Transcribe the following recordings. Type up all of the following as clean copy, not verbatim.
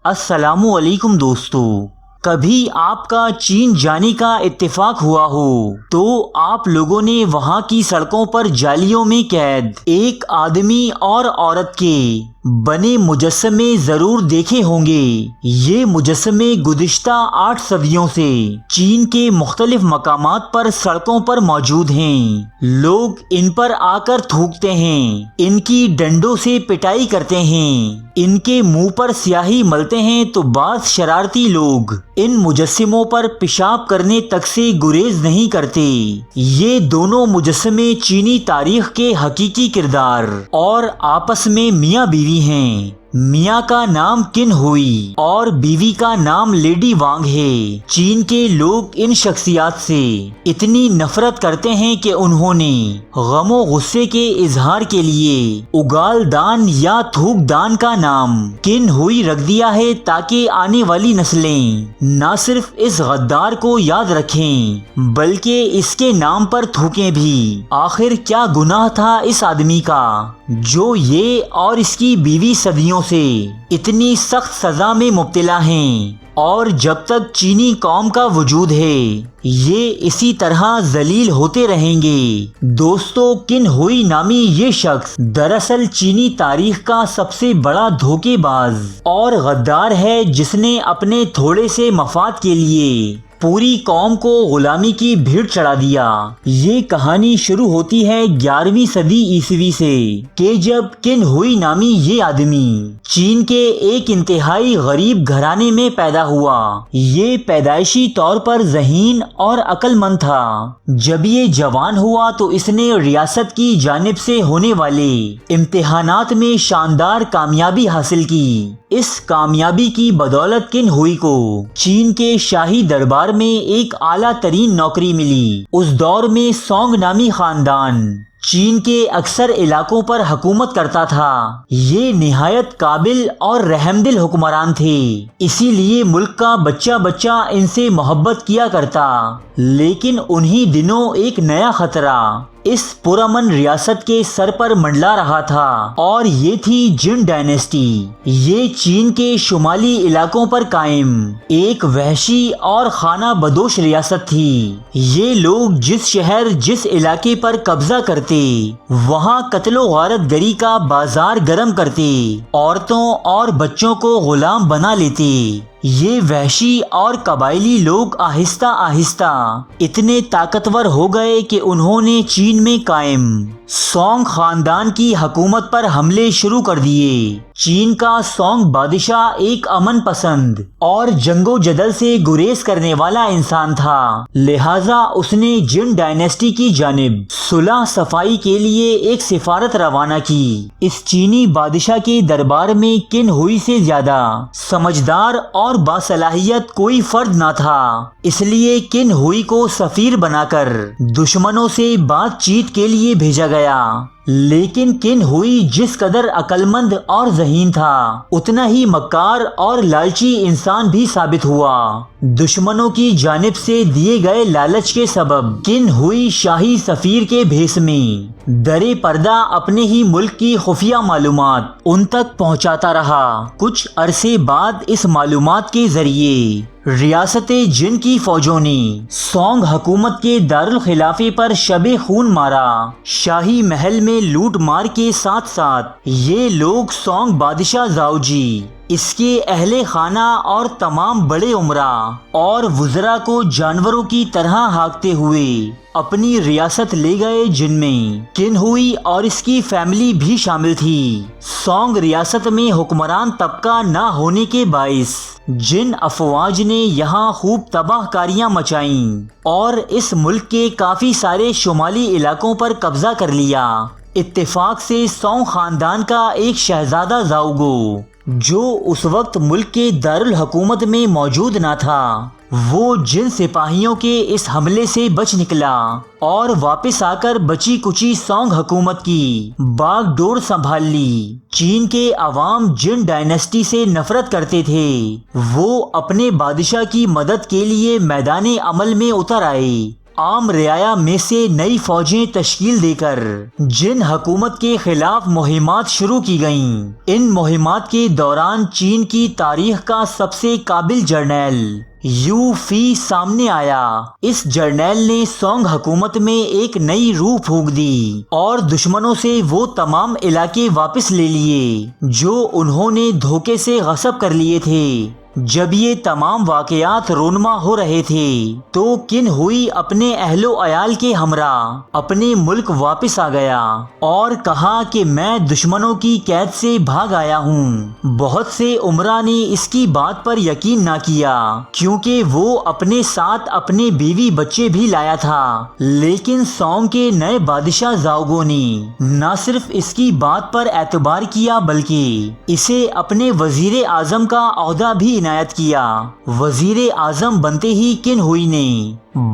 السلام علیکم دوستو، کبھی آپ کا چین جانے کا اتفاق ہوا ہو تو آپ لوگوں نے وہاں کی سڑکوں پر جالیوں میں قید ایک آدمی اور عورت کے بنے مجسمے ضرور دیکھے ہوں گے۔ یہ مجسمے گزشتہ 8 صدیوں سے چین کے مختلف مقامات پر سڑکوں پر موجود ہیں۔ لوگ ان پر آ کر تھوکتے ہیں، ان کی ڈنڈوں سے پٹائی کرتے ہیں، ان کے منہ پر سیاہی ملتے ہیں تو بعض شرارتی لوگ ان مجسموں پر پیشاب کرنے تک سے گریز نہیں کرتے۔ یہ دونوں مجسمے چینی تاریخ کے حقیقی کردار اور آپس میں میاں بیوی ہیں۔ میاں کا نام قن ہوئی اور بیوی کا نام لیڈی وانگ ہے۔ چین کے لوگ ان شخصیات سے اتنی نفرت کرتے ہیں کہ انہوں نے غم و غصے کے اظہار کے لیے اگال دان یا تھوک دان کا نام قن ہوئی رکھ دیا ہے، تاکہ آنے والی نسلیں نہ صرف اس غدار کو یاد رکھیں بلکہ اس کے نام پر تھوکیں بھی۔ آخر کیا گناہ تھا اس آدمی کا جو یہ اور اس کی بیوی صدیوں سے اتنی سخت سزا میں مبتلا ہیں، اور جب تک چینی قوم کا وجود ہے یہ اسی طرح ذلیل ہوتے رہیں گے۔ دوستو، قن ہوئی نامی یہ شخص دراصل چینی تاریخ کا سب سے بڑا دھوکے باز اور غدار ہے، جس نے اپنے تھوڑے سے مفاد کے لیے پوری قوم کو غلامی کی بھیڑ چڑھا دیا۔ یہ کہانی شروع ہوتی ہے 11ویں صدی عیسوی سے کہ جب قن ہوئی نامی یہ آدمی چین کے ایک انتہائی غریب گھرانے میں پیدا ہوا۔ یہ پیدائشی طور پر ذہین اور عقل مند تھا۔ جب یہ جوان ہوا تو اس نے ریاست کی جانب سے ہونے والے امتحانات میں شاندار کامیابی حاصل کی۔ اس کامیابی کی بدولت قن ہوئی کو چین کے شاہی دربار میں ایک اعلیٰ ترین نوکری ملی۔ اس دور میں سونگ نامی خاندان چین کے اکثر علاقوں پر حکومت کرتا تھا۔ یہ نہایت قابل اور رحم دل حکمران تھے، اسی لیے ملک کا بچہ بچہ ان سے محبت کیا کرتا۔ لیکن انہی دنوں ایک نیا خطرہ اس پرامن ریاست کے سر پر منڈلا رہا تھا، اور یہ تھی جن ڈائنیسٹی۔ یہ چین کے شمالی علاقوں پر قائم ایک وحشی اور خانہ بدوش ریاست تھی۔ یہ لوگ جس شہر جس علاقے پر قبضہ کرتے وہاں قتل و غارت گری کا بازار گرم کرتے، عورتوں اور بچوں کو غلام بنا لیتے۔ یہ وحشی اور قبائلی لوگ آہستہ آہستہ اتنے طاقتور ہو گئے کہ انہوں نے چین میں قائم سونگ خاندان کی حکومت پر حملے شروع کر دیے۔ چین کا سونگ بادشاہ ایک امن پسند اور جنگ و جدل سے گریز کرنے والا انسان تھا، لہٰذا اس نے جن ڈائنیسٹی کی جانب صلح صفائی کے لیے ایک سفارت روانہ کی۔ اس چینی بادشاہ کے دربار میں قن ہوئی سے زیادہ سمجھدار اور باصلاحیت کوئی فرد نہ تھا، اس لیے قن ہوئی کو سفیر بنا کر دشمنوں سے بات چیت کے لیے بھیجا گیا۔ لیکن قن ہوئی جس قدر عقل مند اور ذہین تھا، اتنا ہی مکار اور لالچی انسان بھی ثابت ہوا۔ دشمنوں کی جانب سے دیے گئے لالچ کے سبب قن ہوئی شاہی سفیر کے بھیس میں درے پردہ اپنے ہی ملک کی خفیہ معلومات ان تک پہنچاتا رہا۔ کچھ عرصے بعد اس معلومات کے ذریعے ریاست جن کی فوجوں نے سونگ حکومت کے دارالخلافے پر شب خون مارا۔ شاہی محل میں لوٹ مار کے ساتھ ساتھ یہ لوگ سونگ بادشاہ زاؤجی، اس کے اہل خانہ اور تمام بڑے عمرا اور وزراء کو جانوروں کی طرح ہانکتے ہوئے اپنی ریاست لے گئے، جن میں قن ہوئی اور اس کی فیملی بھی شامل تھی۔ سونگ ریاست میں حکمران طبقہ نہ ہونے کے باعث جن افواج نے یہاں خوب تباہ کاریاں مچائیں اور اس ملک کے کافی سارے شمالی علاقوں پر قبضہ کر لیا۔ اتفاق سے سونگ خاندان کا ایک شہزادہ زاؤگو، جو اس وقت ملک کے دارالحکومت میں موجود نہ تھا، وہ جن سپاہیوں کے اس حملے سے بچ نکلا اور واپس آ کر بچی کچی سونگ حکومت کی باغ ڈور سنبھال لی۔ چین کے عوام جن ڈائنیسٹی سے نفرت کرتے تھے، وہ اپنے بادشاہ کی مدد کے لیے میدان عمل میں اتر آئے عام رعایا میں سے نئی فوجیں تشکیل دے کر جن حکومت کے خلاف مہمات شروع کی گئیں، ان مہمات کے دوران چین کی تاریخ کا سب سے قابل جرنیل یو فی سامنے آیا۔ اس جرنیل نے سونگ حکومت میں ایک نئی روح پھونک دی اور دشمنوں سے وہ تمام علاقے واپس لے لیے جو انہوں نے دھوکے سے غصب کر لیے تھے۔ جب یہ تمام واقعات رونما ہو رہے تھے تو قن ہوئی اپنے اہل و عیال کے ہمراہ اپنے ملک واپس آ گیا اور کہا کہ میں دشمنوں کی قید سے بھاگ آیا ہوں۔ بہت سے عمرا نے اس کی بات پر یقین نہ کیا کیونکہ وہ اپنے ساتھ اپنے بیوی بچے بھی لایا تھا، لیکن سونگ کے نئے بادشاہ زاؤگو نے نہ صرف اس کی بات پر اعتبار کیا بلکہ اسے اپنے وزیر اعظم کا عہدہ بھی عنایت کیا۔ وزیر اعظم بنتے ہی قن ہوئی نے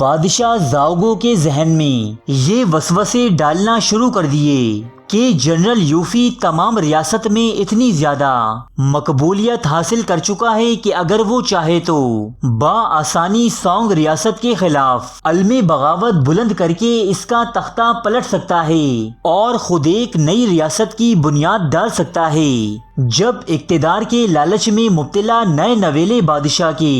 بادشاہ زاؤگو کے ذہن میں یہ وسوسے ڈالنا شروع کر دیے کہ جنرل یوفی تمام ریاست میں اتنی زیادہ مقبولیت حاصل کر چکا ہے کہ اگر وہ چاہے تو بآسانی سونگ ریاست کے خلاف علم بغاوت بلند کر کے اس کا تختہ پلٹ سکتا ہے اور خود ایک نئی ریاست کی بنیاد ڈال سکتا ہے۔ جب اقتدار کے لالچ میں مبتلا نئے نویلے بادشاہ کے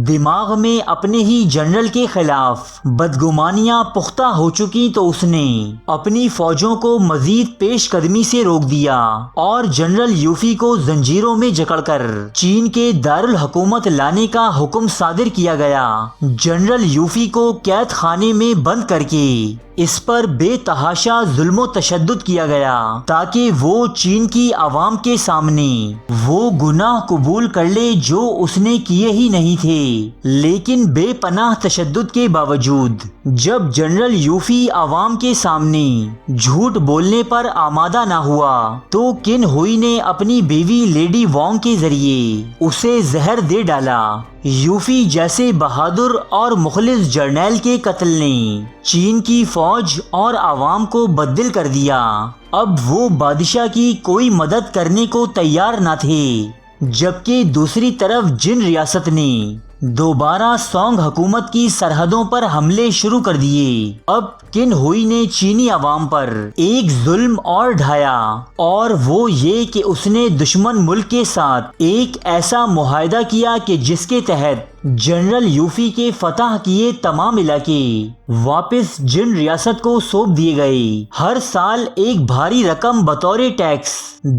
دماغ میں اپنے ہی جنرل کے خلاف بدگمانیاں پختہ ہو چکی تو اس نے اپنی فوجوں کو مزید پیش قدمی سے روک دیا اور جنرل یوفی کو زنجیروں میں جکڑ کر چین کے دارالحکومت لانے کا حکم صادر کیا گیا۔ جنرل یوفی کو قید خانے میں بند کر کے اس پر بے تحاشا ظلم و تشدد کیا گیا تاکہ وہ چین کی عوام کے سامنے وہ گناہ قبول کر لے جو اس نے کیے ہی نہیں تھے۔ لیکن بے پناہ تشدد کے باوجود جب جنرل یوفی عوام کے سامنے جھوٹ بولنے پر آمادہ نہ ہوا تو قن ہوئی نے اپنی بیوی لیڈی وانگ کے ذریعے اسے زہر دے ڈالا۔ یوفی جیسے بہادر اور مخلص جرنیل کے قتل نے چین کی فوج اور عوام کو بددل کر دیا۔ اب وہ بادشاہ کی کوئی مدد کرنے کو تیار نہ تھے، جبکہ دوسری طرف جن ریاست نے دوبارہ سونگ حکومت کی سرحدوں پر حملے شروع کر دیے۔ اب قن ہوئی نے چینی عوام پر ایک ظلم اور ڈھایا اور وہ یہ کہ اس نے دشمن ملک کے ساتھ ایک ایسا معاہدہ کیا کہ جس کے تحت جنرل یوفی کے فتح کیے تمام علاقے واپس جن ریاست کو سونپ دیے گئے۔ ہر سال ایک بھاری رقم بطور ٹیکس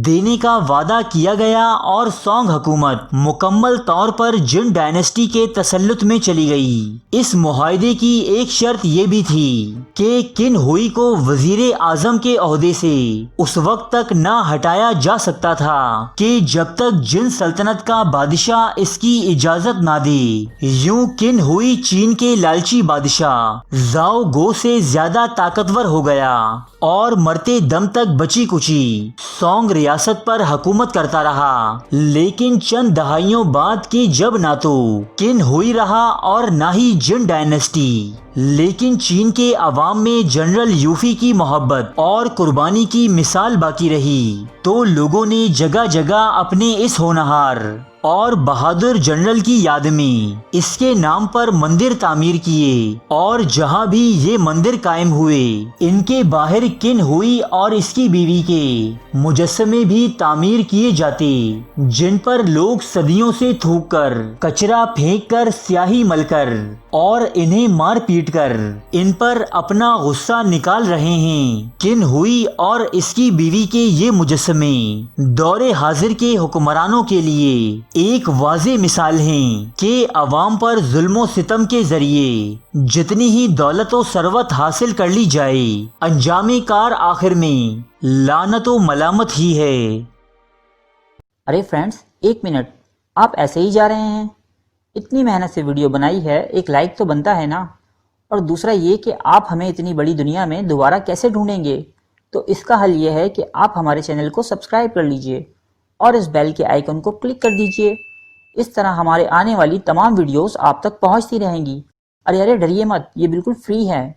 دینے کا وعدہ کیا گیا اور سونگ حکومت مکمل طور پر جن ڈائنیسٹی کے تسلط میں چلی گئی۔ اس معاہدے کی ایک شرط یہ بھی تھی کہ قن ہوئی کو وزیر اعظم کے عہدے سے اس وقت تک نہ ہٹایا جا سکتا تھا کہ جب تک جن سلطنت کا بادشاہ اس کی اجازت نہ دے۔ یوں قن ہوئی چین کے لالچی بادشاہ زاؤ گو سے زیادہ طاقتور ہو گیا اور مرتے دم تک بچی کچی سونگ ریاست پر حکومت کرتا رہا۔ لیکن چند دہائیوں بعد کہ جب نہ تو قن ہوئی رہا اور نہ ہی جن ڈائنیسٹی، لیکن چین کے عوام میں جنرل یوفی کی محبت اور قربانی کی مثال باقی رہی تو لوگوں نے جگہ جگہ اپنے اس ہونہار اور بہادر جنرل کی یاد میں اس کے نام پر مندر تعمیر کیے اور جہاں بھی یہ مندر قائم ہوئے ان کے باہر قن ہوئی اور اس کی بیوی کے مجسمے بھی تعمیر کیے جاتے جن پر لوگ صدیوں سے تھوک کر، کچرا پھینک کر، سیاہی مل کر اور انہیں مار پیٹ کر ان پر اپنا غصہ نکال رہے ہیں۔ قن ہوئی اور اس کی بیوی کے یہ مجسمے دور حاضر کے حکمرانوں کے لیے ایک واضح مثال ہیں کہ عوام پر ظلم و ستم کے ذریعے جتنی ہی دولت و ثروت حاصل کر لی جائے، انجام کار آخر میں لعنت و ملامت ہی ہے۔ ارے فرینڈز، ایک منٹ، آپ ایسے ہی جا رہے ہیں؟ اتنی محنت سے ویڈیو بنائی ہے، ایک لائک تو بنتا ہے نا؟ اور دوسرا یہ کہ آپ ہمیں اتنی بڑی دنیا میں دوبارہ کیسے ڈھونڈیں گے؟ تو اس کا حل یہ ہے کہ آپ ہمارے چینل کو سبسکرائب کر لیجئے اور اس بیل کے آئیکن کو کلک کر دیجئے۔ اس طرح ہمارے آنے والی تمام ویڈیوز آپ تک پہنچتی رہیں گی۔ ارے ڈریے مت، یہ بالکل فری ہے۔